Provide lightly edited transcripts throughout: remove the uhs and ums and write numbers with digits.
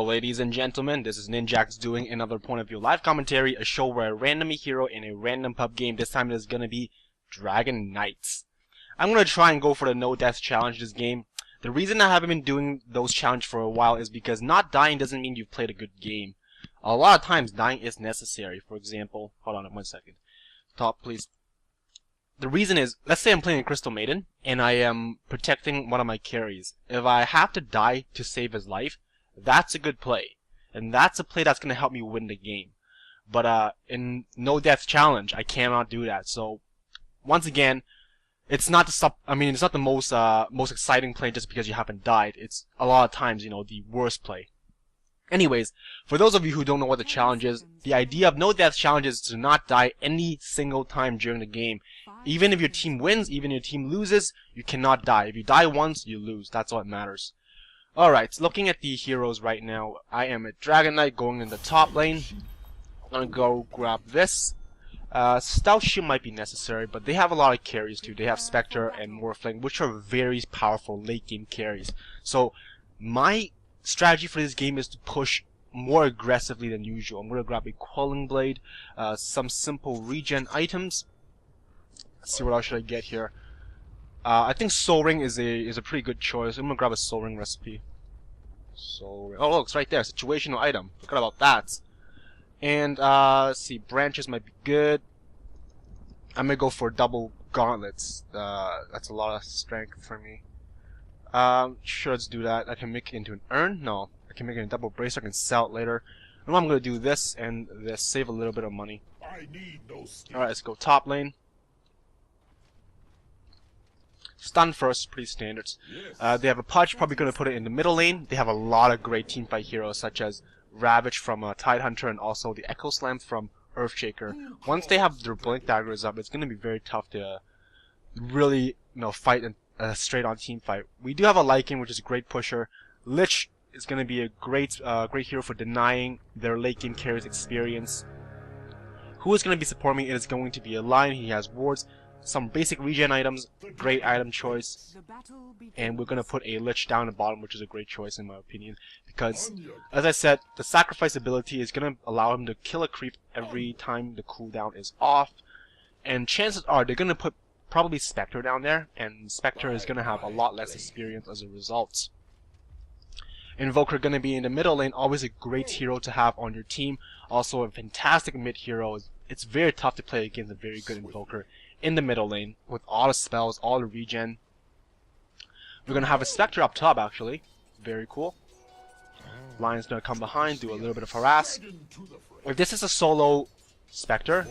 Hello ladies and gentlemen, this is Ninjax doing another point of view live commentary, a show where I random a hero in a random pub game. This time it is going to be Dragon Knights. I'm going to try and go for the no death challenge this game. The reason I haven't been doing those challenges for a while is because not dying doesn't mean you've played a good game. A lot of times dying is necessary. For example, hold on 1 second. Top please. The reason is, let's say I'm playing a Crystal Maiden and I am protecting one of my carries. If I have to die to save his life, that's a good play. And that's a play that's going to help me win the game. But in no death challenge, I cannot do that. So once again, it's not the most exciting play just because you haven't died. It's a lot of times, the worst play. Anyways, for those of you who don't know what the challenge is, the idea of no death challenge is to not die any single time during the game. Even if your team wins, even if your team loses, you cannot die. If you die once, you lose. That's all that matters. Alright, looking at the heroes right now, I am a Dragon Knight going in the top lane. I'm gonna go grab this. Stout Shield might be necessary, but they have a lot of carries too. They have Spectre and Morphling, which are very powerful late game carries. So, my strategy for this game is to push more aggressively than usual. I'm gonna grab a Quelling Blade, some simple regen items. Let's see what else should I get here. I think Soul Ring is a pretty good choice. I'm gonna grab a Soul Ring recipe. Soul Ring. Oh look, it's right there. Situational item. Forgot about that. And let's see, branches might be good. I'm gonna go for double gauntlets. That's a lot of strength for me. Sure, let's do that. I can make it into an urn. No, I can make it a double bracer. I can sell it later. And I'm gonna do this and this, save a little bit of money. Alright, let's go top lane. Stun first, pretty standard. They have a Pudge, probably going to put it in the middle lane. They have a lot of great teamfight heroes, such as Ravage from Tidehunter and also the Echo Slam from Earthshaker. Once they have their Blink Daggers up, it's going to be very tough to really, fight a straight-on teamfight. We do have a Lycan, which is a great pusher. Lich is going to be a great hero for denying their late game carries experience. Who is going to be supporting me? It is going to be a Lion. He has wards. Some basic regen items, great item choice, and we're going to put a Lich down the bottom, which is a great choice in my opinion, because, as I said, the sacrifice ability is going to allow him to kill a creep every time the cooldown is off, and chances are they're going to put probably Spectre down there, and Spectre is going to have a lot less experience as a result. Invoker going to be in the middle lane, always a great hero to have on your team, also a fantastic mid hero. It's very tough to play against a very good Invoker in the middle lane with all the spells, all the regen. We're gonna have a Spectre up top actually. Very cool. Lion's gonna come behind, do a little bit of harass. If this is a solo Spectre,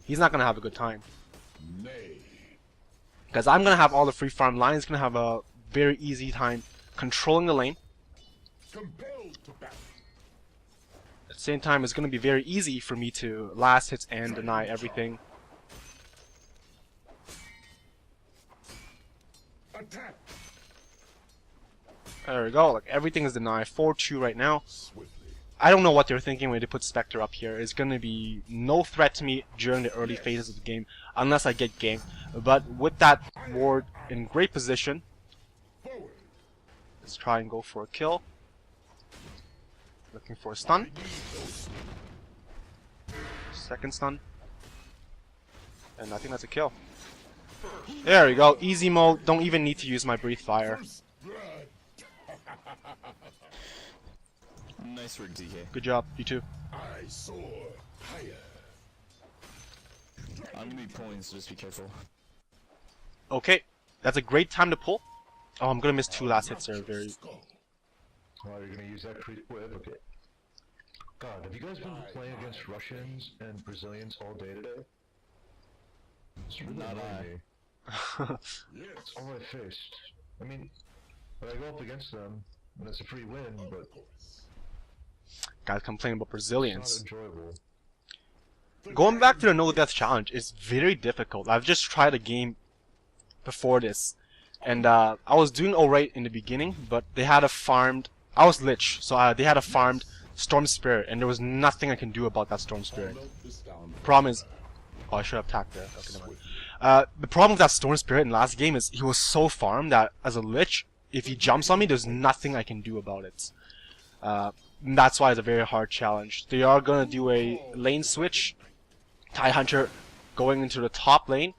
he's not gonna have a good time. Because I'm gonna have all the free farm. Lion's gonna have a very easy time controlling the lane. At the same time, it's gonna be very easy for me to last hits and deny everything. There we go, like everything is denied. 4-2 right now. I don't know what they're thinking when they put Spectre up here. It's gonna be no threat to me during the early phases of the game unless I get ganked. But with that ward in great position, let's try and go for a kill. Looking for a stun. Second stun. And I think that's a kill. There we go, easy mode, don't even need to use my Breathe Fire. Nice rig, DK. Good job, you too. I'm gonna be pulling, so just be careful. Okay, that's a great time to pull. Oh, I'm gonna miss 2 last hits there, very... Oh, you're gonna use that okay. God, have you guys been playing against Russians and Brazilians all day today? It's really Not annoying me. It's all I faced. I mean, when I go up against them, and it's a free win, but... Guys complaining about Brazilians. It's not enjoyable. Going back to the no death challenge is very difficult. I've just tried a game before this, and I was doing alright in the beginning, but they had a farmed... I was Lich, so they had a farmed Storm Spirit, and there was nothing I can do about that Storm Spirit. Problem is... Oh, I should have attacked there. Okay, never mind. The problem with that Storm Spirit in the last game is he was so farmed that as a Lich, if he jumps on me, there's nothing I can do about it. And that's why it's a very hard challenge. They are gonna do a lane switch. TIE Hunter going into the top lane.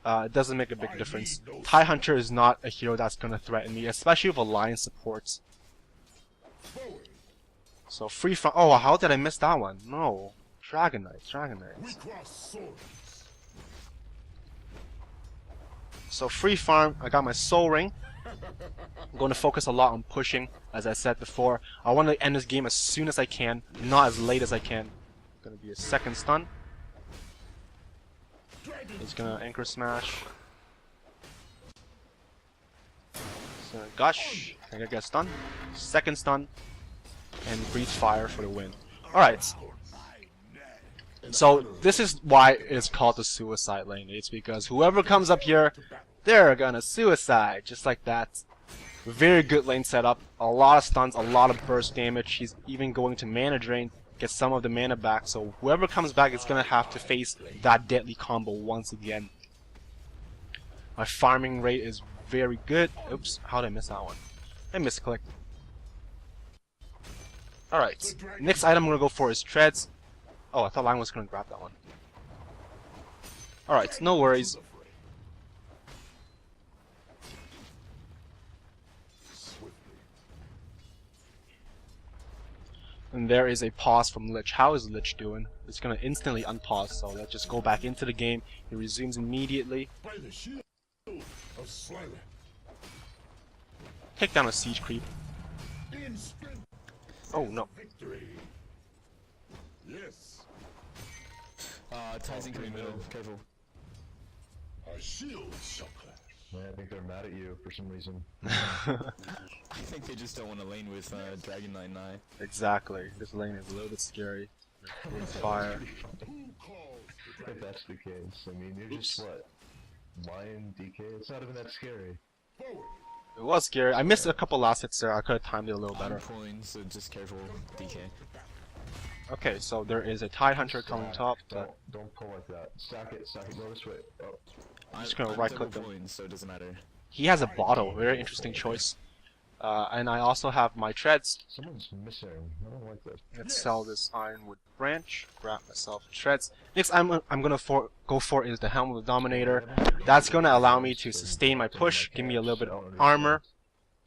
It doesn't make a big difference. TIE Hunter is not a hero that's gonna threaten me, especially with Alliance supports. So free from. Oh, how did I miss that one? No, Dragon Knights, Dragon Knights. So free farm. I got my Soul Ring. I'm going to focus a lot on pushing, as I said before. I want to end this game as soon as I can, not as late as I can. Going to be a second stun. He's going to anchor smash. So gush. I get stunned. Second stun. And breathe fire for the win. Alright. So this is why it's called the suicide lane. It's because whoever comes up here, they're gonna suicide. Just like that. Very good lane setup. A lot of stuns, a lot of burst damage. He's even going to mana drain, get some of the mana back. So whoever comes back is gonna have to face that deadly combo once again. My farming rate is very good. Oops, how did I miss that one? I misclicked. Alright, next item I'm gonna go for is treads. Oh, I thought Lion was gonna grab that one. Alright, no worries. And there is a pause from Lich. How is Lich doing? It's gonna instantly unpause, so let's just go back into the game. He resumes immediately. Take down a siege creep. Oh no. Yes. Tyson coming middle. Careful. Our shields shall clash. Yeah, I think they're mad at you for some reason. I think they just don't want to lane with Dragon Knight and I. Exactly. This lane is a little bit scary. With fire. If that's the case, I mean, you're just what? Lion DK? It's not even that scary. It was scary. I missed a couple last hits there. I could have timed it a little better. I'm pulling, so just careful, DK. Okay, so there is a TIE Hunter coming top. Don't pull like that. Stack it, go this way. Oh. I'm just gonna right click them. Pulling, so it doesn't matter. He has a bottle, very interesting choice. And I also have my treads. Someone's missing. I don't like this. Let's sell this Ironwood branch. Grab myself treads. Next I'm gonna go for is the Helm of the Dominator. That's gonna allow me to sustain my push, give me a little bit of armor.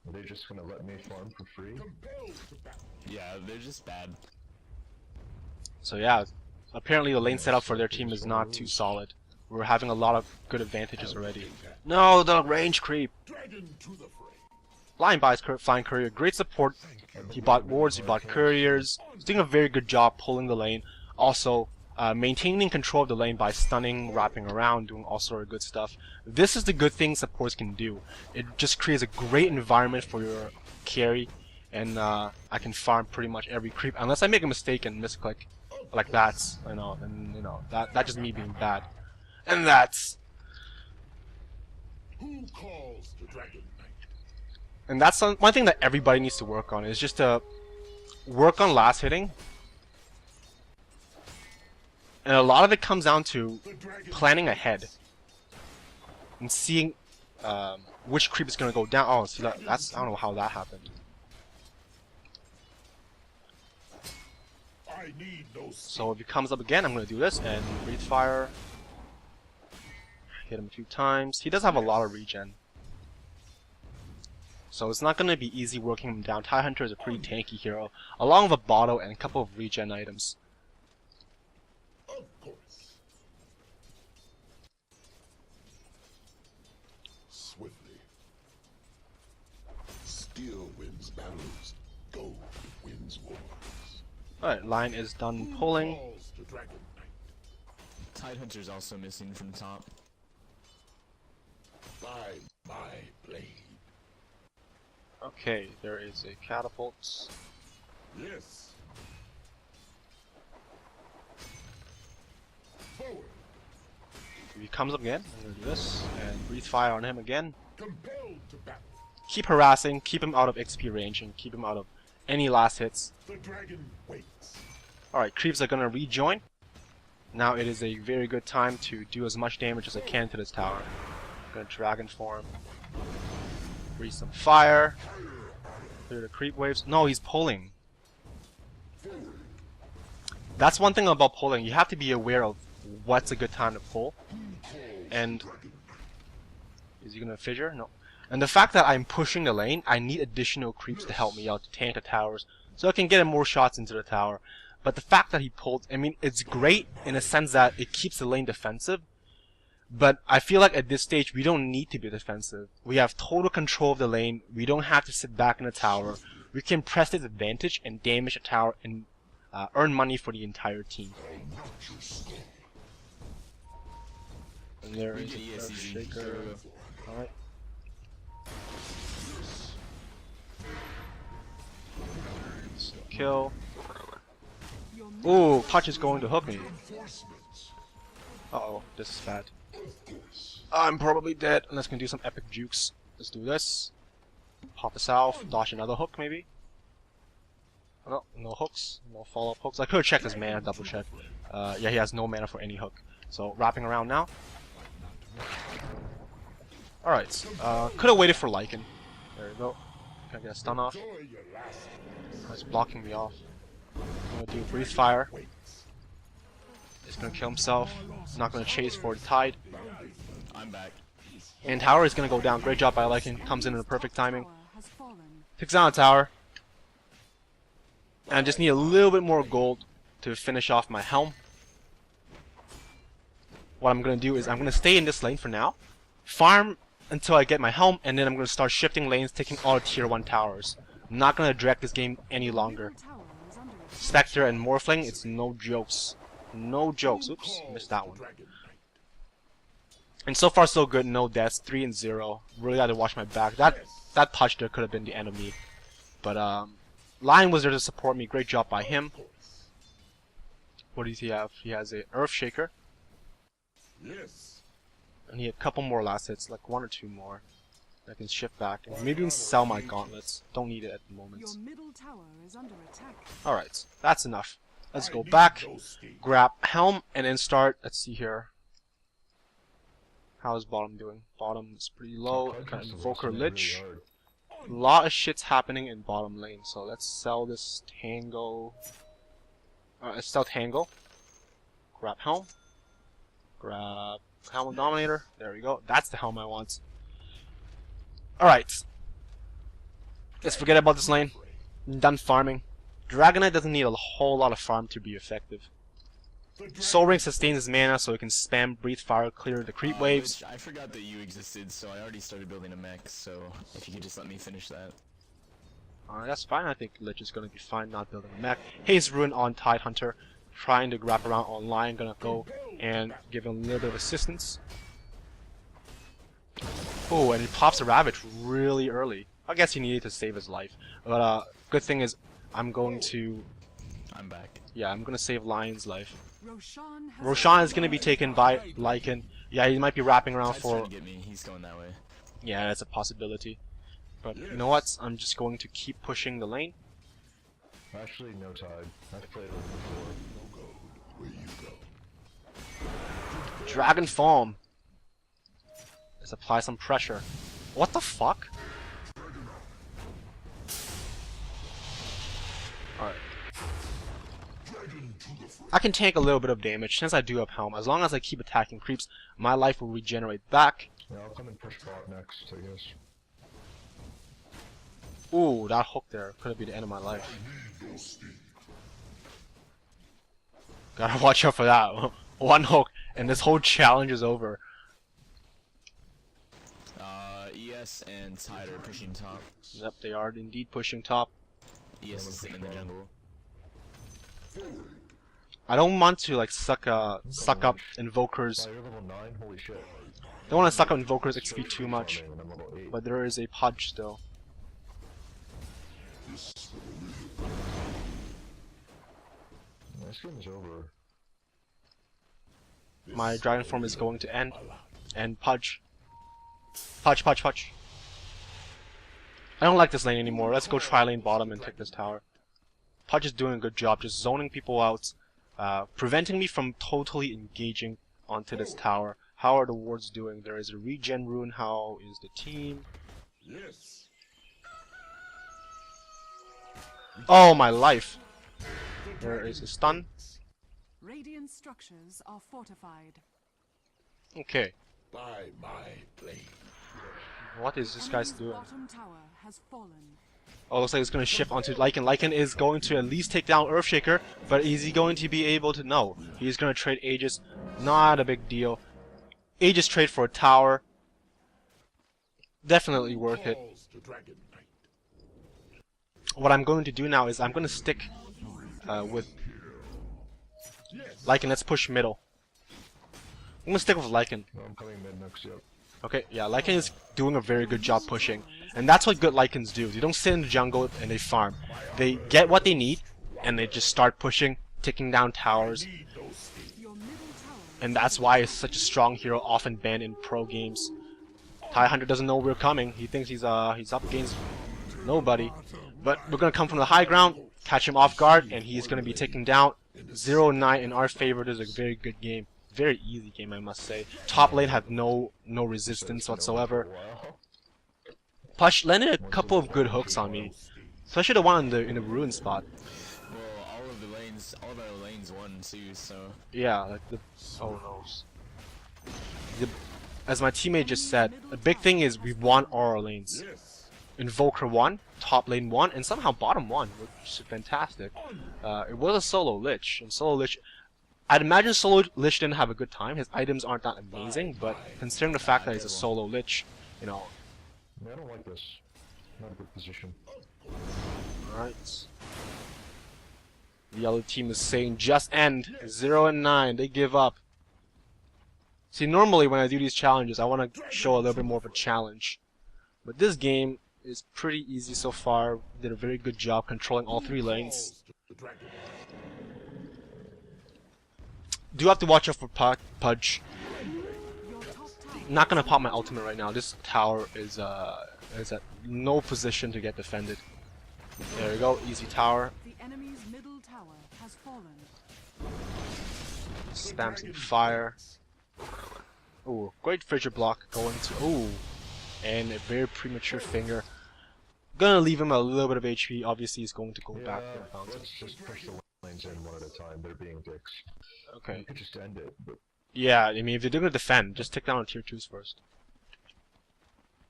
Are they just gonna let me farm for free? Yeah, they're just bad. So yeah, apparently the lane setup for their team is not too solid. We're having a lot of good advantages already. No, the range creep. Lion buys Flying Courier, great support. He bought wards, he bought couriers. He's doing a very good job pulling the lane. Also, maintaining control of the lane by stunning, wrapping around, doing all sort of good stuff. This is the good thing supports can do. It just creates a great environment for your carry, and I can farm pretty much every creep unless I make a mistake and misclick, like that. That's just me being bad. And that's. Who calls the Dragon Knight? And that's one thing that everybody needs to work on, is just to work on last hitting. And a lot of it comes down to planning ahead and seeing which creep is going to go down. Oh, see, that's I don't know how that happened. I need no So if he comes up again, I'm going to do this and breathe fire. Hit him a few times. He does have a lot of regen. So it's not going to be easy working him down. TIE Hunter is a pretty tanky hero, along with a bottle and a couple of regen items. Of course. Swiftly. Steel wins battles. Gold wins wars. Alright, line is done pulling. Who calls the Dragon Knight? Tide Hunter's also missing from top. By my blade. Okay, there is a catapult. Yes. Forward. If he comes up again, I'm going to do this and breathe fire on him again. Compelled to battle. Keep harassing, keep him out of XP range, and keep him out of any last hits. The dragon waits. Alright, creeps are going to rejoin. Now it is a very good time to do as much damage as I can to this tower. I'm going to dragon form. Breathe some fire. Clear the creep waves. No, he's pulling. That's one thing about pulling. You have to be aware of what's a good time to pull. And is he gonna fissure? No. And the fact that I'm pushing the lane, I need additional creeps to help me out to tank the towers, so I can get more shots into the tower. But the fact that he pulled, I mean, it's great in a sense that it keeps the lane defensive. But I feel like at this stage, we don't need to be defensive. We have total control of the lane. We don't have to sit back in the tower. We can press this advantage and damage the tower and earn money for the entire team. And there is a Earth Shaker. Alright. Kill. Ooh, Touch is going to hook me. Uh-oh, this is bad. I'm probably dead unless I can do some epic jukes. Let's do this. Pop a salve, dodge another hook maybe. No, no hooks, no follow-up hooks. I could have checked his mana, double check. Yeah, he has no mana for any hook. So, wrapping around now. Alright, could have waited for Lycan. There we go. Can I get a stun off? He's blocking me off. I'm gonna do Breathe Fire. He's gonna kill himself. Not gonna chase for the tide. I'm back. And tower is gonna go down. Great job by Lycan. Comes in the perfect timing. Takes down a tower. And I just need a little bit more gold to finish off my helm. What I'm gonna do is I'm gonna stay in this lane for now. Farm until I get my helm, and then I'm gonna start shifting lanes, taking all the tier 1 towers. I'm not gonna drag this game any longer. Spectre and Morphling, it's no jokes. No jokes. Oops, missed that one. And so far so good, no deaths, 3-0. Really had to watch my back. That touch there could have been the end of me. But Lion was there to support me, great job by him. What does he have? He has a Earth Shaker. Yes. And he had a couple more last hits, like 1 or 2 more. I can shift back and maybe even sell my gauntlets. Don't need it at the moment. Alright, that's enough. Let's go back, grab helm, and then start. Let's see here. How is bottom doing? Bottom is pretty low. Got Invoker Lich. A lot of shit's happening in bottom lane, so let's sell this Tango. Let's sell Tango. Grab helm. Grab Helm of Dominator. There we go. That's the helm I want. Alright. Let's forget about this lane. I'm done farming. Dragonite doesn't need a whole lot of farm to be effective. Soul Ring sustains his mana so he can spam Breathe Fire, clear the creep waves. I forgot that you existed, so I already started building a mech, so if you could just let me finish that. That's fine. I think Lich is gonna be fine not building a mech. Haze Ruin on Tidehunter. Trying to wrap around online. Gonna go and give him a little bit of assistance. Oh, and he pops a Ravage really early. I guess he needed to save his life. But good thing is I'm going to... I'm back. Yeah, I'm gonna save Lion's life. Roshan is gonna be taken by Lycan. Yeah, he might be wrapping around Tide's for... trying to get me. He's going that way. Yeah, that's a possibility. But you know what? I'm just going to keep pushing the lane. Actually, no Tide. I've played it before. Where you go. Dragon Form. Let's apply some pressure. What the fuck? Alright. I can tank a little bit of damage since I do have Helm. As long as I keep attacking creeps, my life will regenerate back. Yeah, I'll come and push bot next, I guess. Ooh, that hook there could have been the end of my life. Gotta watch out for that. One hook, and this whole challenge is over. ES and Tide are pushing top. Yep, they are indeed pushing top. ES is sitting in the jungle. I don't want to like suck up invokers. Oh, you're level 9? Holy shit. Don't want to suck up invokers XP too much. And I'm level 8. But there is a Pudge still. This game is over. My Dragon Form is going to end. And Pudge. Pudge, Pudge, Pudge. I don't like this lane anymore. Let's go try lane bottom and take this tower. Pudge is doing a good job just zoning people out. Preventing me from totally engaging onto this tower. How are the wards doing? There is a regen rune. How is the team? Yes. Oh my life! There is a stun. Radiant structures are fortified. Okay. By my blade. What is this guy's doing? Bottom tower has fallen. Oh, looks like it's going to shift onto Lycan. Lycan is going to at least take down Earthshaker, but is he going to be able to? No. He's going to trade Aegis. Not a big deal. Aegis trade for a tower. Definitely worth it. Calls to Dragon Knight. What I'm going to do now is I'm going to stick with Lycan. Let's push middle. I'm going to stick with Lycan. No, I'm coming mid next, yep. Okay, yeah, Lycan is doing a very good job pushing. And that's what good Lycans do. They don't sit in the jungle and they farm. They get what they need, and they just start pushing, taking down towers. And that's why it's such a strong hero, often banned in pro games. TIE Hunter doesn't know we're coming. He thinks he's up against nobody. But we're going to come from the high ground, catch him off guard, and he's going to be taken down. 0-9 in our favor. This is a very good game. Very easy game, I must say. Top lane had no resistance whatsoever. Push landed a couple of good hooks on me, especially the one in the ruin spot. Well, all the lanes won too, so... Yeah, like the... Oh no. As my teammate just said, the big thing is we won all our lanes. Invoker won, top lane won, and somehow bottom won, which is fantastic. It was a solo Lich, and solo Lich... I'd imagine solo Lich didn't have a good time. His items aren't that amazing, but considering the fact that he's a solo Lich, you know... I don't like this. Not a good position. Alright. The other team is saying just end. 0-9. They give up. See, normally when I do these challenges, I want to show a little bit more of a challenge. But this game is pretty easy so far. Did a very good job controlling all three lanes. Do have to watch out for Pudge. Not gonna pop my ultimate right now. This tower is at no position to get defended. There we go, easy tower. The enemy's middle tower has fallen. Spam some fire. Ooh, great fissure block going to and a very premature finger. Gonna leave him a little bit of HP. Obviously, he's going to go back to the fountain. Let's just push the lanes in one at a time. They're being dicks. Okay. You could just end it, but Yeah, I mean, if they're gonna defend, just take down tier 2s first.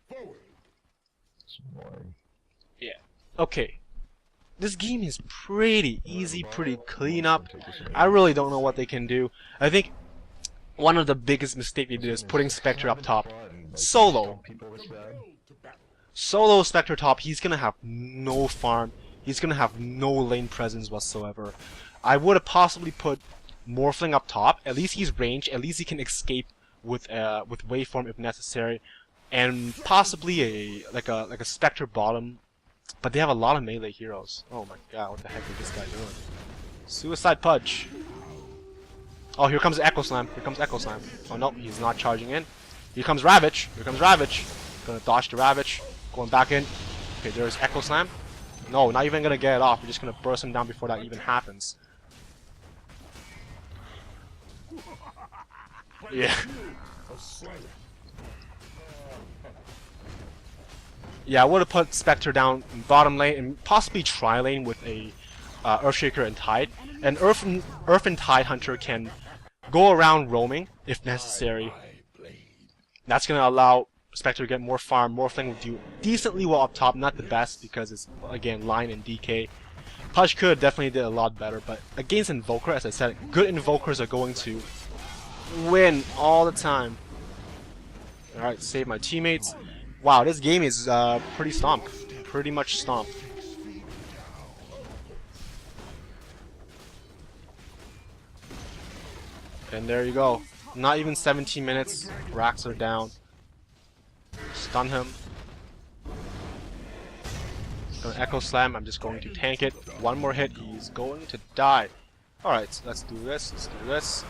Forward. it's annoying. Yeah. Okay. This game is pretty easy, pretty clean up. I really don't know what they can do. I think one of the biggest mistakes they did is putting Spectre up top. Solo. Solo Spectre top, he's gonna have no farm. He's gonna have no lane presence whatsoever. I would have possibly put Morphling up top. At least he's ranged. At least he can escape with waveform if necessary, and possibly like a Spectre bottom. But they have a lot of melee heroes. Oh my god, what the heck is this guy doing? Suicide Pudge. Oh, here comes Echo Slam. Here comes Echo Slam. Oh no, he's not charging in. Here comes Ravage. Here comes Ravage. Gonna dodge the Ravage. Going back in. Okay, there's Echo Slam. No, not even gonna get it off. We're just gonna burst him down before that even happens. Yeah. Yeah, I would have put Spectre down in bottom lane and possibly tri lane with a Earthshaker and Tide. And Earth and Tide Hunter can go around roaming if necessary. That's gonna allow Spectre to get more farm. Morphling will do decently well up top, not the best because it's again line and DK. Pudge could definitely did a lot better, but against Invoker, as I said, good Invokers are going to win all the time. Alright, save my teammates. Wow, this game is pretty stomp. Pretty much stomp. And there you go. Not even 17 minutes. Racks are down. Stun him. Gonna Echo Slam. I'm just going to tank it. One more hit. He's going to die. Alright, so let's do this. Let's do this.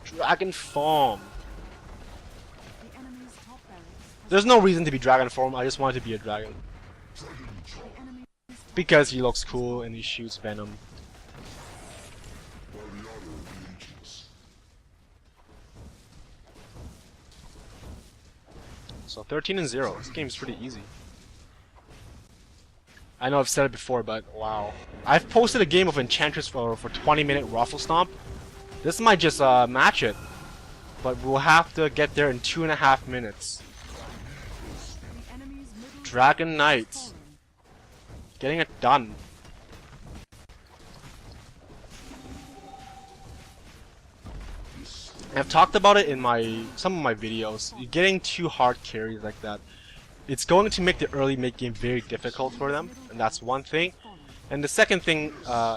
Dragon Form. There's no reason to be Dragon Form. I just wanted to be a dragon. Because he looks cool and he shoots venom. So 13-0. This game's pretty easy. I know I've said it before, but wow. I've posted a game of Enchantress for 20-minute Ruffle Stomp, This might just match it, but we'll have to get there in 2.5 minutes. The enemy's middle Dragon tower Knights. has fallen. Getting it done. I've talked about it in some of my videos. You're getting 2 hard carries like that, it's going to make the early mid game very difficult for them, and that's one thing. And the second thing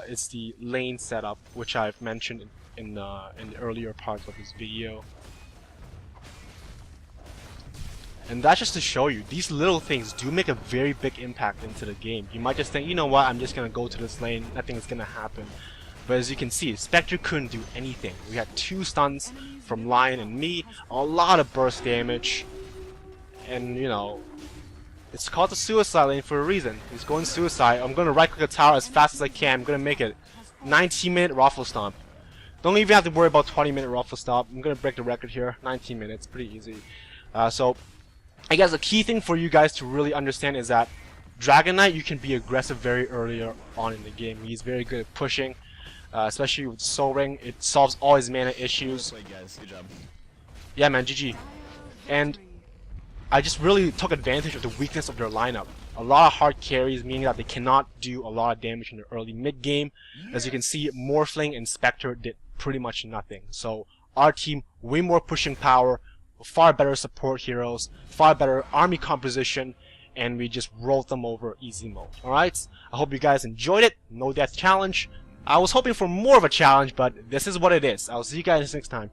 is the lane setup, which I've mentioned in the earlier parts of this video. And that's just to show you, these little things do make a very big impact into the game. You might just think, you know what, I'm just gonna go to this lane, nothing is gonna happen. But as you can see, Spectre couldn't do anything. We had 2 stuns from Lion and me, a lot of burst damage, and you know, it's called the suicide lane for a reason. He's going suicide. I'm gonna right click a tower as fast as I can. I'm gonna make it 19-minute Ruffle Stomp. Don't even have to worry about 20-minute Ruffle Stomp. I'm gonna break the record here. 19 minutes, pretty easy. So I guess the key thing for you guys to really understand is that Dragon Knight, you can be aggressive very early on in the game. He's very good at pushing, especially with Soul Ring. It solves all his mana issues. Well played, guys. Good job. Yeah, man, GG. And I just really took advantage of the weakness of their lineup. A lot of hard carries, meaning that they cannot do a lot of damage in the early mid game. As you can see, Morphling and Spectre did pretty much nothing. So our team, way more pushing power, far better support heroes, far better army composition, and we just rolled them over easy mode. Alright, I hope you guys enjoyed it. No death challenge. I was hoping for more of a challenge, but this is what it is. I'll see you guys next time.